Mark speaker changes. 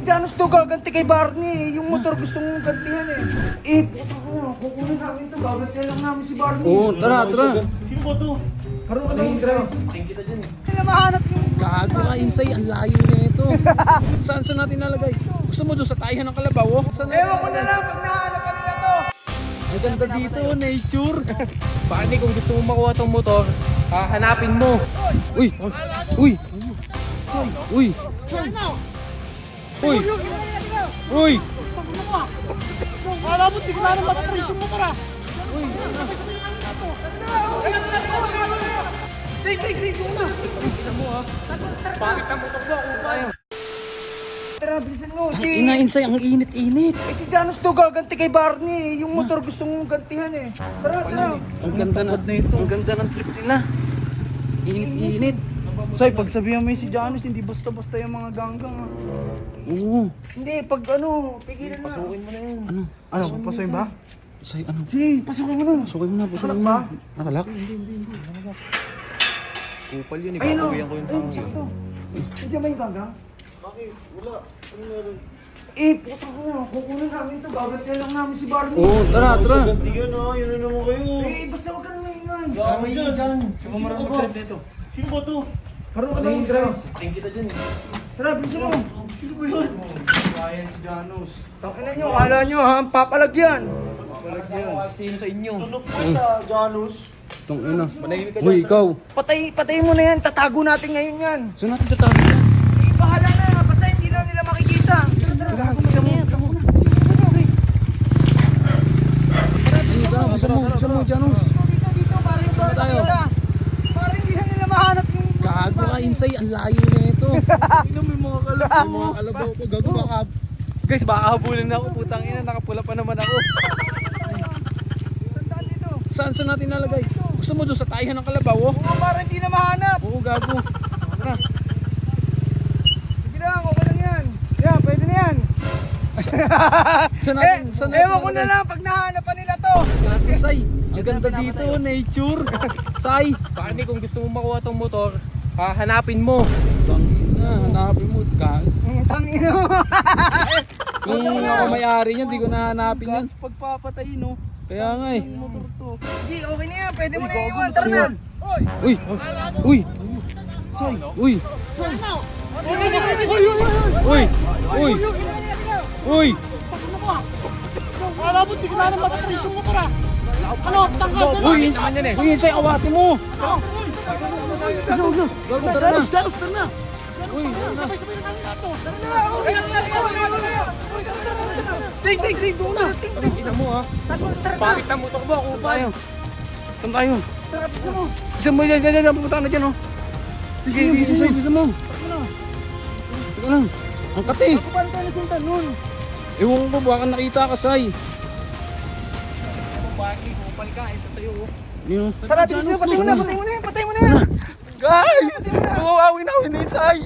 Speaker 1: Janos to gaganti kay Barney. Yung motor gusto mong gantihan eh. Puta ko na. Kukunin namin to. Gagantihan lang namin si Barney.
Speaker 2: Oo, tara.
Speaker 1: Sino ba to? Karoon ka na yung drive.
Speaker 3: Tingin kita dyan eh.
Speaker 1: Kaya mahanap yung...
Speaker 2: Gago ka, Insay. Ang layo na ito. Saan natin nalagay? Gusto mo doon sa taihan ng kalabaw?
Speaker 1: Ewan ko na lang pag nahanapan nila to.
Speaker 2: Ang ganda dito, nature.
Speaker 3: Barney, kung gusto mo makuha tong motor, hanapin mo.
Speaker 2: Uy! Uy! Uy! Uy! Uy!
Speaker 1: Alam mo, tignan na matatrace yung motor ah. Take, una. Tignan mo ah.
Speaker 3: Bakit ang motor mo?
Speaker 1: Tara, bilisan mo.
Speaker 2: Ina, Insay, ang init-init.
Speaker 1: Si Janos to gaganti kay Barney. Yung motor gusto mong gantihan eh. Tara.
Speaker 2: Ang ganda na ito. Ang ganda ng trip nila. Init-init.
Speaker 4: Say, pagsabihan mo yung si Janos, hindi basta-basta yung mga ganggang ha.
Speaker 2: Oo.
Speaker 1: Hindi, pag pigilan na.
Speaker 3: Pasukin mo na yun.
Speaker 4: Ano, papasoy ba?
Speaker 2: Say, ano?
Speaker 1: Sige, pasukin mo na.
Speaker 2: Pasukin mo na.
Speaker 1: Nakalak ba?
Speaker 2: Nakalak?
Speaker 3: Kupal yun,
Speaker 1: Ayun o.
Speaker 3: ipapawin ko yung
Speaker 1: Ayun, sakto. Nandiyan ba yung ganggang?
Speaker 3: Bakit? Wala. Ano meron?
Speaker 1: Puta ko na. Kukunin namin to. Gagantihan lang namin si Barney.
Speaker 2: Oo, tara.
Speaker 3: Ganti yun ha. Yun na naman kayo.
Speaker 1: Basta huwag ka na maingay.
Speaker 3: Gamay dyan. Sino marang mag-trip nito? Sino ba to?
Speaker 1: Karoon ka na yung drive.
Speaker 3: Tingin kita dyan eh.
Speaker 1: Tara, bilisan mo.
Speaker 3: Sino ba yun?
Speaker 4: Kaya si Janos.
Speaker 1: Takinan nyo, kala nyo ha, papalag yan.
Speaker 3: Sino sa inyo? Tulog po sa Janus.
Speaker 2: Itong ina.
Speaker 3: Manahimik ka
Speaker 2: Uy,
Speaker 3: dyan.
Speaker 2: ikaw.
Speaker 1: Patay mo na yan, tatago natin ngayon yan.
Speaker 2: Saan natin tatago yan?
Speaker 1: Bahala na, basta hindi na nila makikita.
Speaker 2: Bisa mo, Janos.
Speaker 1: Dito, para yung bar nila. Para hindi na nila mahanap yung...
Speaker 2: Gago ka, Insay. Ang layo na ito.
Speaker 4: Ino, may mga kalabaw.
Speaker 2: Mga kalabaw ko. Gago ka.
Speaker 3: Guys, baka habulin na ako. Putang ina, nakapula pa naman ako.
Speaker 1: Tandaan dito.
Speaker 2: Saan natin nalagay? Gusto mo doon sa taihan ng kalabaw?
Speaker 1: Oo, para hindi na mahanap.
Speaker 2: Oo, gago. Tara.
Speaker 1: Sige lang, okay lang yan. Yan, pwede na yan.
Speaker 2: Saan natin
Speaker 1: Ewan ko na lang pag nahanapan nila to.
Speaker 2: Say, ang ganda dito, nature. Say.
Speaker 3: Barney, kung gusto mo makuha tong motor, hanapin mo.
Speaker 2: Tangina, hanapin mo.
Speaker 1: Tangina mo.
Speaker 2: Kung ako may-ari niyan, di ko nahanapin yan.
Speaker 4: Gas pagpapatay, no?
Speaker 2: Kaya nga eh.
Speaker 4: Yung motor to.
Speaker 1: Sige, okay na yan. Pwede mo na iwan. Tara na.
Speaker 2: Uy! Uy!
Speaker 4: Say,
Speaker 2: Uy! Uy! Uy! Uy!
Speaker 1: Alam mo, tignan na matatrace yung motor ah. Ano, tangkad na
Speaker 2: Uy! Uy, Insay, awati mo! Gago, tara na!
Speaker 1: tara na.
Speaker 2: Uy, tara na!
Speaker 1: Sabay-sabay na kami nato. Tara na. Ting, doon na. Ting.
Speaker 3: Ina mo ha.
Speaker 1: Tara.
Speaker 3: Bakit ang motor mo? Kupal.
Speaker 2: Saan tayo?
Speaker 1: Tara, bisa mo.
Speaker 2: Bisa mo, yan, pumunta ka na dyan, oh. Bisa mo. Teka lang. Ang kati.
Speaker 1: Ako pa tayo nasuntan nun.
Speaker 2: Ewan ko, baka nakita ka, Say.
Speaker 3: Barney, kupal ka. Ito sa'yo.
Speaker 2: Yun.
Speaker 1: Tara, bilisan mo. Patay mo na yan.
Speaker 2: Guys! Mawawin na ako, Insay!